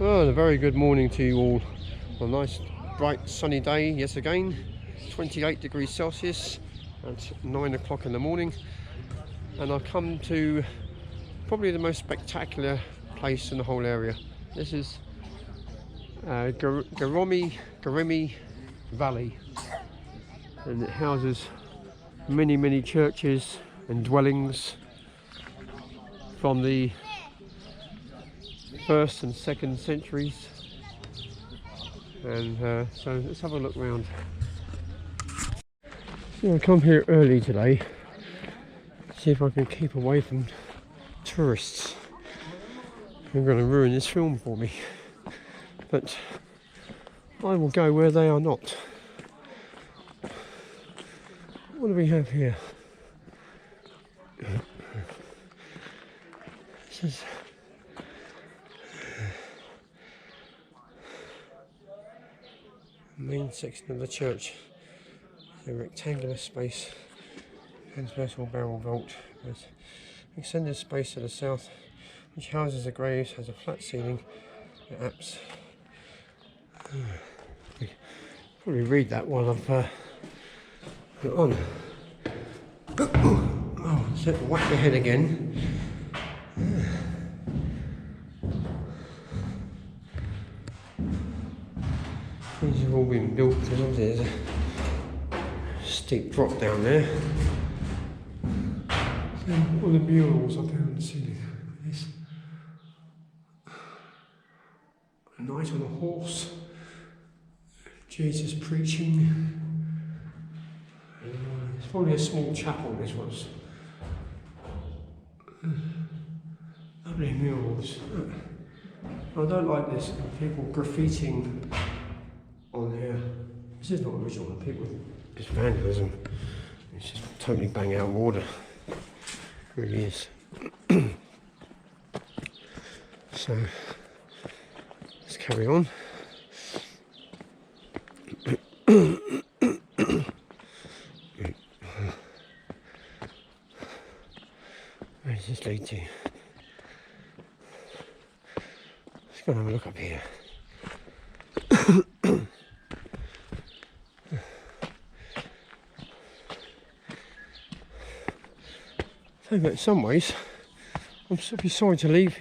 Well, a very good morning to you all. A nice bright sunny day yet again. 28 degrees Celsius at 9 o'clock in the morning, and I've come to probably the most spectacular place in the whole area. This is Goreme Valley, and it houses many churches and dwellings from the 1st and 2nd centuries, and so let's have a look round. So I come here early today, see if I can keep away from tourists who are going to ruin this film for me, but I will go where they are not. What do we have here? This is the main section of the church. A rectangular space, transversal barrel vault. There's extended space to the south, which houses the graves, has a flat ceiling, and apse. Probably read that while I've put it on. Oh, so whack the head again. These have all been built because obviously there's a steep drop down there. And all the murals up here on the ceiling. This a knight on a horse, Jesus preaching. It's probably a small chapel, this was. Lovely murals. I don't like this, people graffitiing on here. This is not original, people, it's vandalism. It's just totally bang out of order. It really is. So let's carry on. Where does this lead to? Let's go and have a look up here. But in some ways, I'm sorry to leave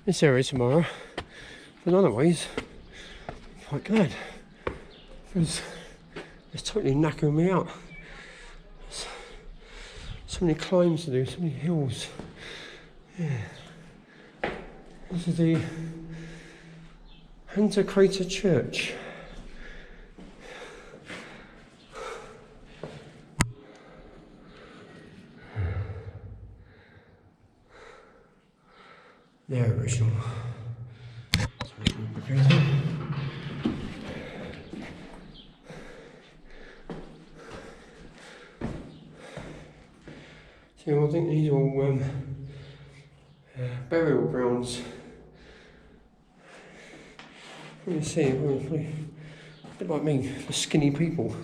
this area tomorrow, but in other ways, I'm quite glad, because it's totally knackering me out. There's so many climbs to do, so many hills. Yeah. This is the Hunter Crater Church. They're original. So I think these are all burial grounds. Let me see, a bit like me, the skinny people.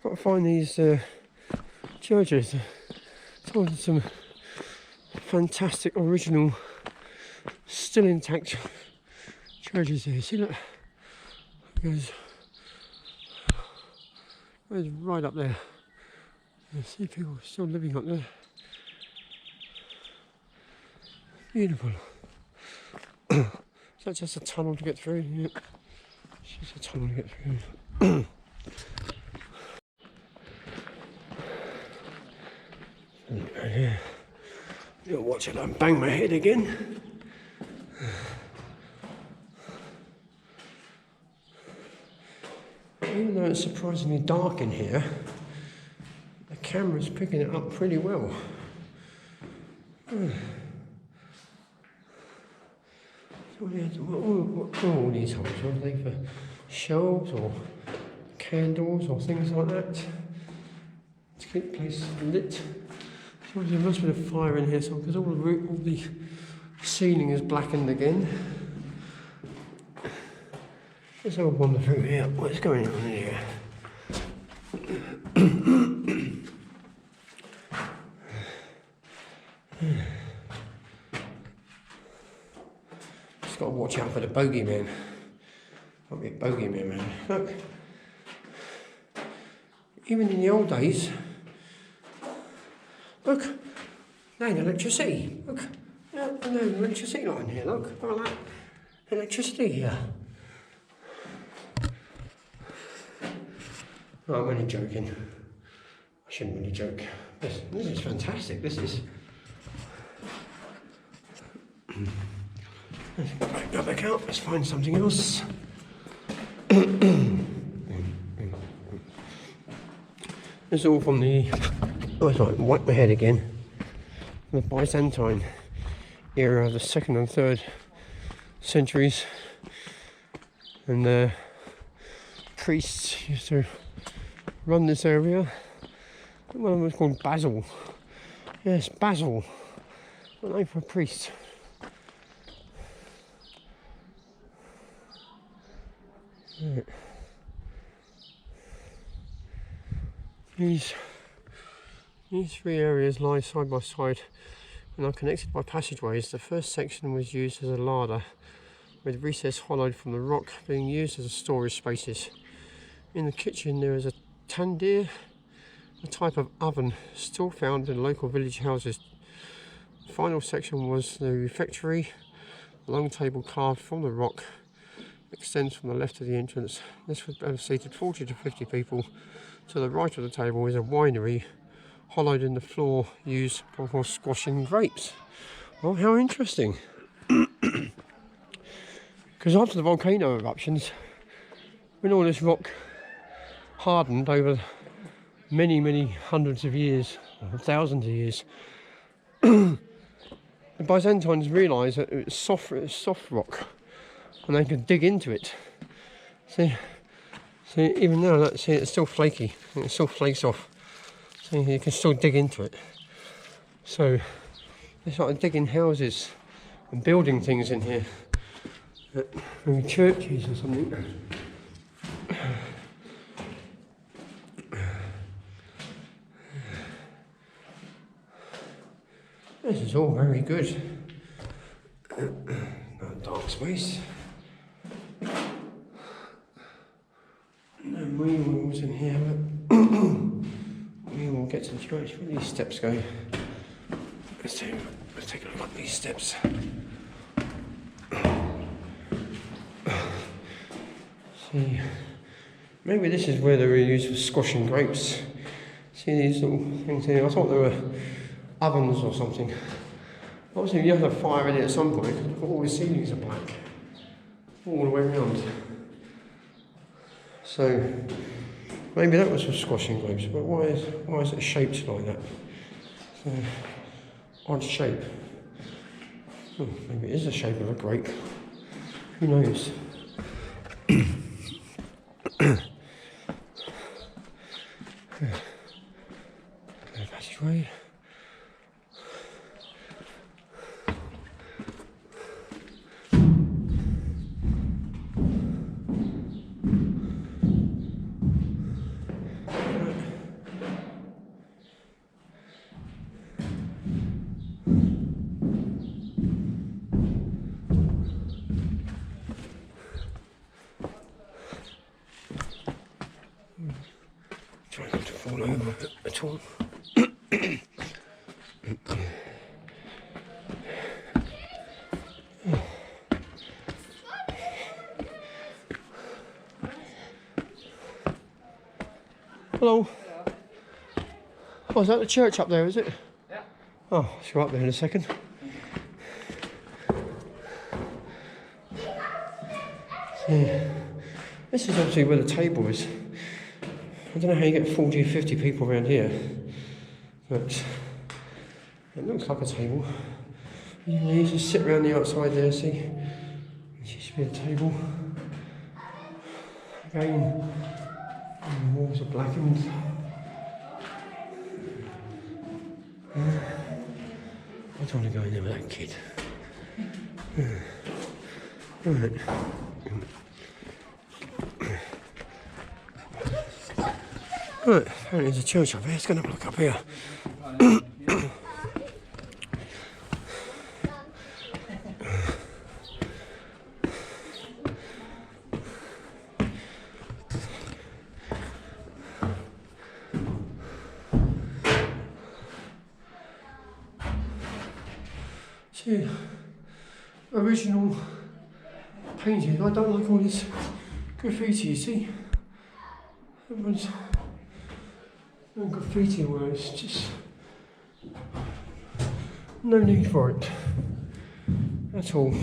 Got to find these churches. Some fantastic original, still intact churches here. See, look, it goes right up there. You see people still living up there. Beautiful. Is that just a tunnel to get through? Yep. It's just a tunnel to get through. Yeah. You'll watch it and bang my head again. Even though it's surprisingly dark in here, the camera's picking it up pretty well. So what are all these holes? Are they for shelves or candles or things like that? To keep the place lit. There must be a fire in here, so because all the ceiling is blackened again. Let's have a wander through here. What's going on here? Just got to watch out for the bogeyman. Might be a bogeyman, man. Look. Even in the old days, look, they had electricity. Look, no electricity line here. Look, all that electricity here. No, I'm only joking. I shouldn't really joke. This is fantastic. This is. Let's go back out. Let's find something else. This is all from the. Oh, it's like wipe my head again. The Byzantine era of the 2nd and 3rd centuries, and the priests used to run this area. One of them was called Basil. Yes, Basil. A name for a priest. Right. These 3 areas lie side by side and are connected by passageways. The first section was used as a larder, with recess hollowed from the rock being used as storage spaces. In the kitchen there is a tandir, a type of oven still found in local village houses. The final section was the refectory. A long table carved from the rock extends from the left of the entrance. This would have seated 40 to 50 people. To the right of the table is a winery hollowed in the floor used for squashing grapes. Well, how interesting. Because after the volcano eruptions, when all this rock hardened over many hundreds of years, or thousands of years, the Byzantines realised that it was soft rock and they could dig into it. See, even now, see, it's still flaky, it still flakes off. So you can still dig into it. So they started digging houses and building things in here, maybe churches or something. This is all very good. Not a dark space. No wheels in here, but we will get to the church. Where these steps go? Let's take a look at these steps. See, maybe this is where they were used for squashing grapes. See these little things here? I thought they were ovens or something. Obviously, you have to fire in it at some point because all the ceilings are black all the way around. So maybe that was for squashing grapes, but why is it shaped like that? So, odd shape. Oh, maybe it is the shape of a grape. Who knows? Passageway. Try not to fall over at all. Hello. Oh, is that the church up there, is it? Yeah. Oh, I'll go up there in a second. Yeah. This is obviously where the table is. I don't know how you get 40 or 50 people around here, but it looks like a table. You just sit around the outside there, see? There used to be a table. Again, the walls are blackened. I don't want to go in there with that kid. Right. Right, apparently there's a church up here. Let's go and have a look up here. See, original painting. I don't like all this graffiti, you see. Everyone's doing graffiti where it's just no need for it at all.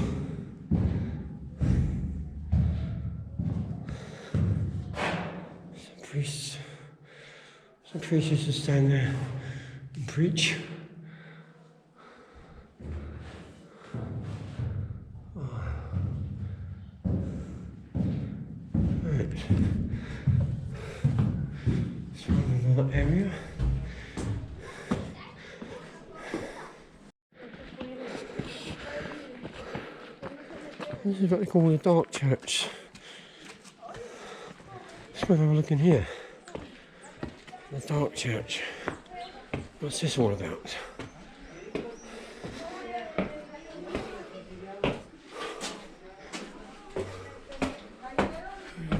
Some priests used to stand there and preach. Area. This is what they call the dark church. Let's go have a look in here. The dark church. What's this all about?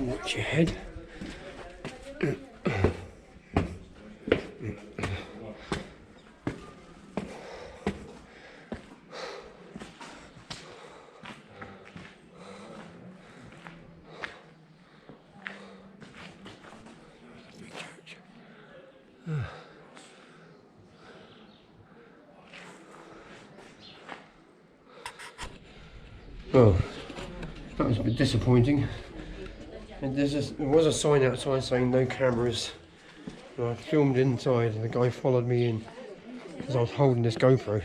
Watch your head. Well, that was a bit disappointing. And there was a sign outside saying no cameras. And I filmed inside and the guy followed me in because I was holding this GoPro.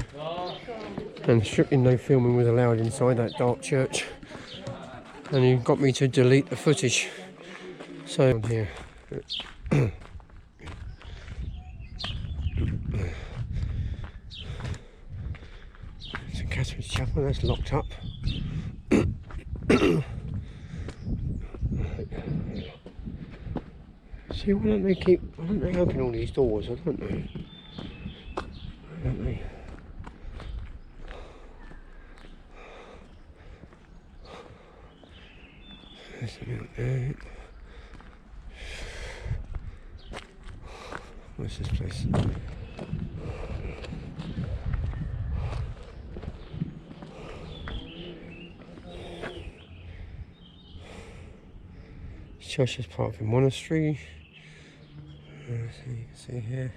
And strictly no filming was allowed inside that dark church. And he got me to delete the footage. So here. St Catherine's Chapel, that's locked up. See, why don't they open all these doors? I don't know. Why don't they? There's something up there. Where's this place? This church is part of a monastery. So you can see here.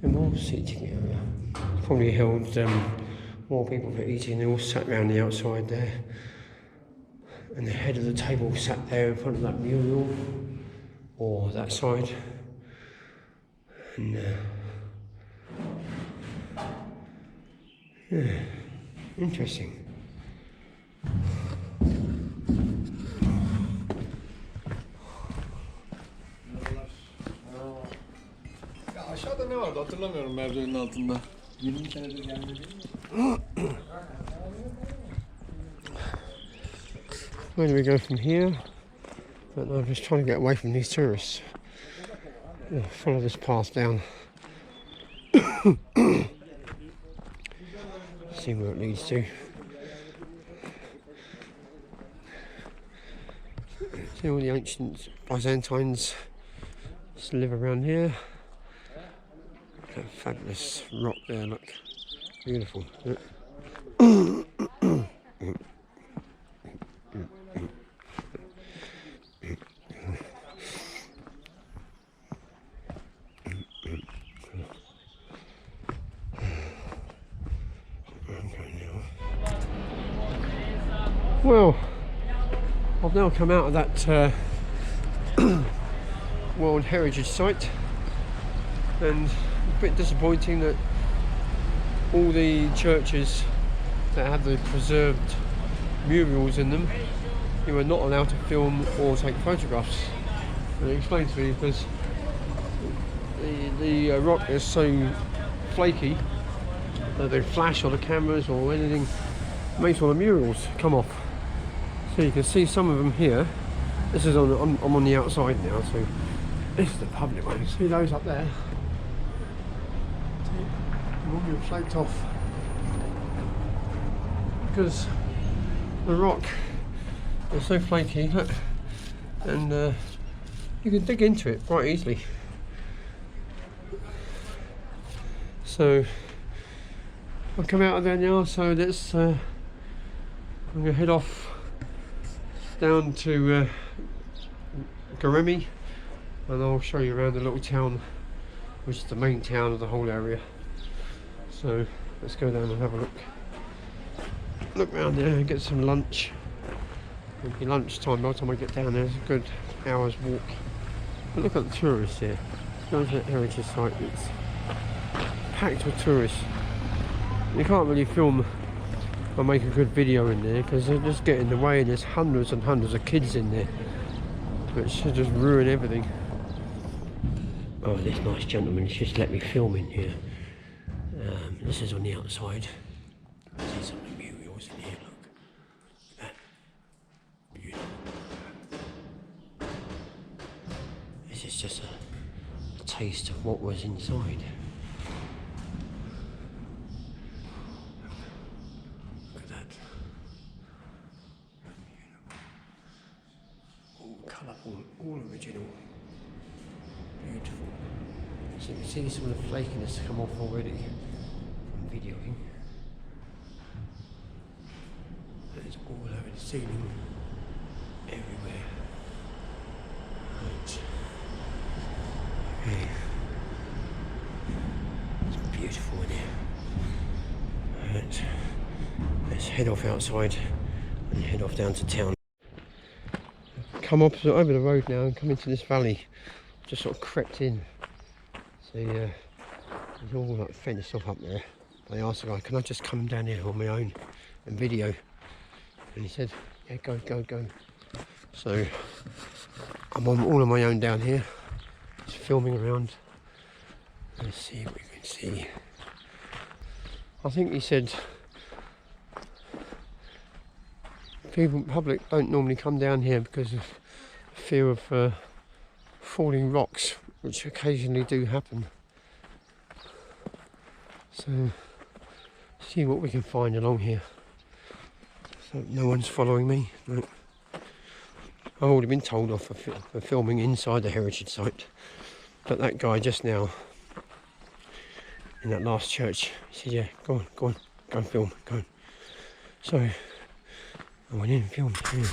More seating area. Probably held more people for eating. They all sat around the outside there. And the head of the table sat there in front of that mural, or that side. And yeah, interesting. Ya aşağıda ne vardı hatırlamıyorum merdivenin altında. 20 senedir gelmedi. Where do we go from here? But I'm just trying to get away from these tourists. Yeah, follow this path down. See where it leads to. See all the ancient Byzantines just live around here. That fabulous rock there, look. Beautiful. Well, I've now come out of that World Heritage Site, and a bit disappointing that all the churches that have the preserved murals in them, you are not allowed to film or take photographs. And it explains to me because the rock is so flaky that they flash on the cameras or anything, makes all the murals come off. So you can see some of them here. This is I'm on the outside now, so this is the public one. You see those up there? They've all been flaked off because the rock is so flaky, look, and you can dig into it quite easily. So I've come out of there now, so let's I'm going to head off down to Goreme, and I'll show you around the little town, which is the main town of the whole area. So let's go down and have a look around there and get some lunch. It'll be lunchtime by the time I get down there. It's a good hour's walk. But look at the tourists here. Go to the heritage site. It's packed with tourists. You can't really film or make a good video in there because they just get in the way, and there's hundreds and hundreds of kids in there, which should just ruin everything. Oh, this nice gentleman's just let me film in here. This is on the outside. See some of the murals in here, look. That beautiful. This is just a taste of what was inside. Look at that. All colourful, all original. Beautiful. So you can see some of the flakiness come off already from videoing. It's all over the ceiling, everywhere. Right. Okay. It's beautiful in here. Right. Let's head off outside and head off down to town. Come opposite over the road now and come into this valley. Just sort of crept in. See, it's all like fenced off up there. They asked the guy, can I just come down here on my own and video? And he said, yeah, go. So I'm all on my own down here, just filming around. Let's see what we can see. I think he said public don't normally come down here because of fear of falling rocks, which occasionally do happen. So see what we can find along here. So no one's following me. No. I've already been told off for filming inside the heritage site, but that guy just now in that last church, he said, yeah, go on and film, go on. So I went in and filmed. Yeah.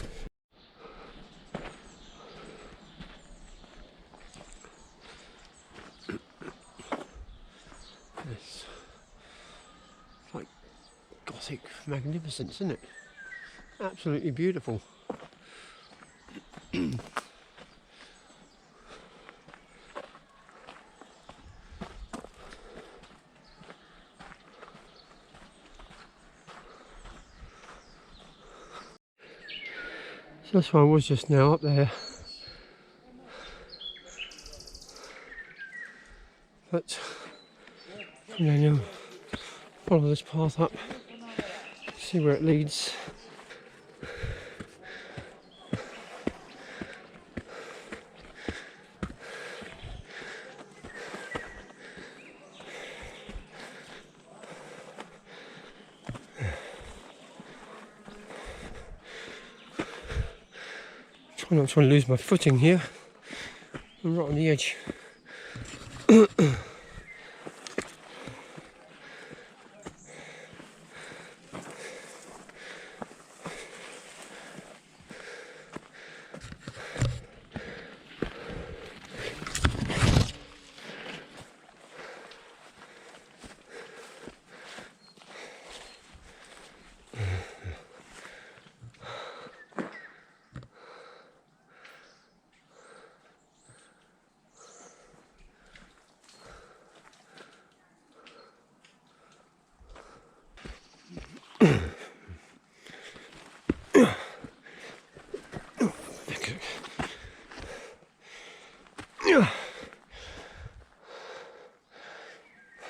It's like Gothic magnificence, isn't it? Absolutely beautiful. So that's where I was just now, up there. But now follow this path up, see where it leads. I'm not trying to lose my footing here. I'm right on the edge.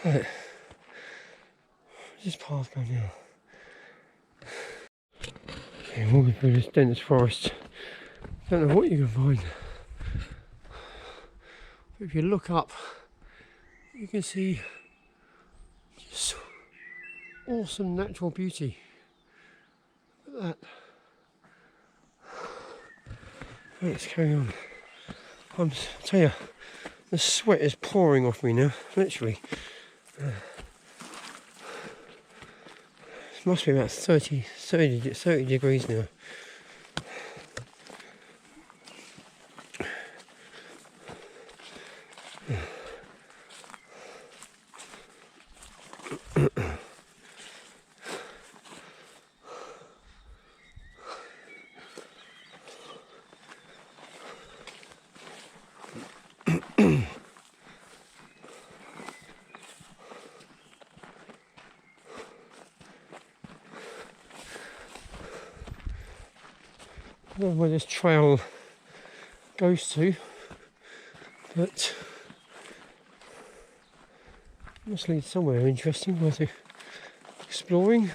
Right. This path going now. Okay, walking through this dense forest. Don't know what you can find. But if you look up, you can see just awesome natural beauty. Look at that. Right, let's carry on. I tell you, the sweat is pouring off me now, literally. It must be about 30 degrees now. I don't know where this trail goes to, but it must lead somewhere interesting worth exploring.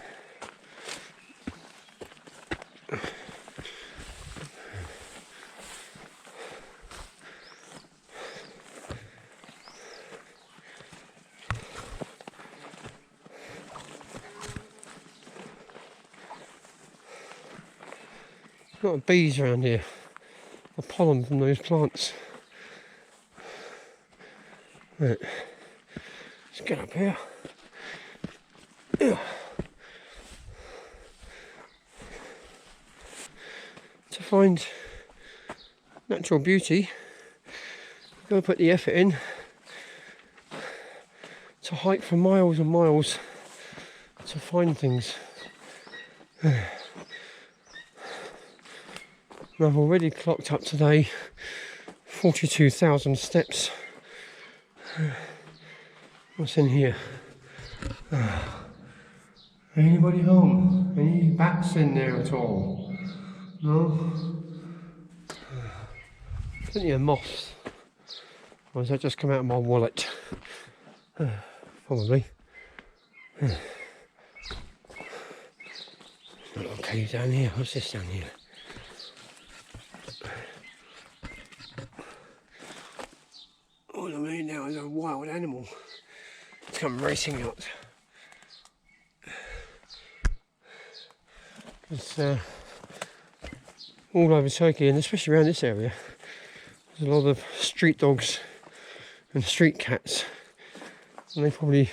A lot of bees around here, the pollen from those plants. Right, let's get up here. To find natural beauty, you've got to put the effort in to hike for miles and miles to find things. I've already clocked up today 42,000 steps. What's in here? Anybody home? Any bats in there at all? No? Plenty of moths. Or has that just come out of my wallet? Probably. Little cave down here. What's this down here? All I mean now is a wild animal. It's come racing out. It's all over Turkey, and especially around this area, there's a lot of street dogs and street cats, and they probably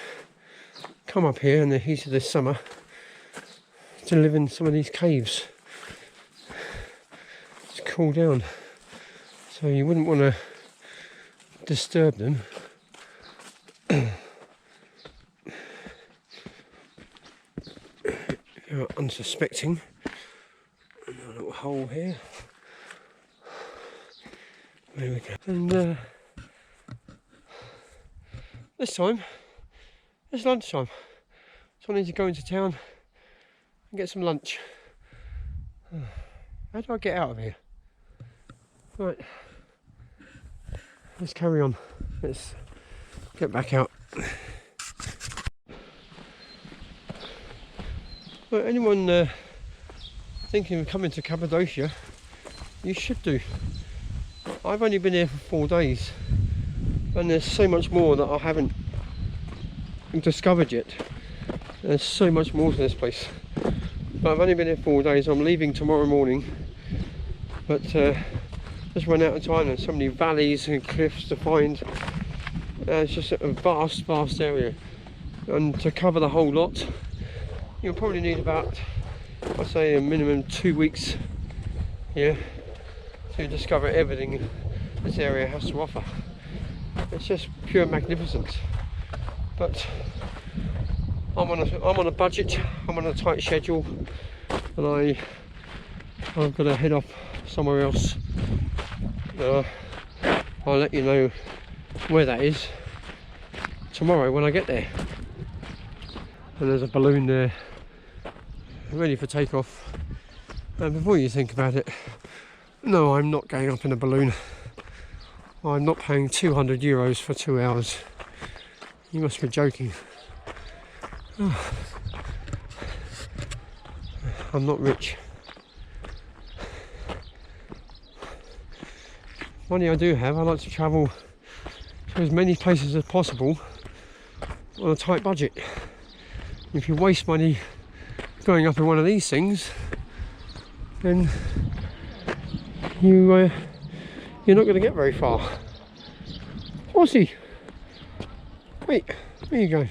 come up here in the heat of this summer to live in some of these caves to cool down. So you wouldn't want to disturb them. You're unsuspecting. A little hole here. There we go. And this time it's lunchtime, so I need to go into town and get some lunch. How do I get out of here? Right, let's carry on. Let's get back out. Well, anyone thinking of coming to Cappadocia, you should do. I've only been here for 4 days, and there's so much more that I haven't discovered yet. There's so much more to this place. But I've only been here 4 days. I'm leaving tomorrow morning, but just run out of time. There's so many valleys and cliffs to find. It's just a vast area, and to cover the whole lot you'll probably need about, I'd say, a minimum 2 weeks here to discover everything this area has to offer. It's just pure magnificence. But I'm on a budget, I'm on a tight schedule, and I've got to head off somewhere else. I'll let you know where that is tomorrow when I get there. And there's a balloon there ready for takeoff. And before you think about it, no, I'm not going up in a balloon. I'm not paying 200 euros for 2 hours. You must be joking. Oh. I'm not rich. Money I do have, I like to travel to as many places as possible on a tight budget. If you waste money going up in one of these things, then you're not going to get very far. Horsey! Wait, where are you going?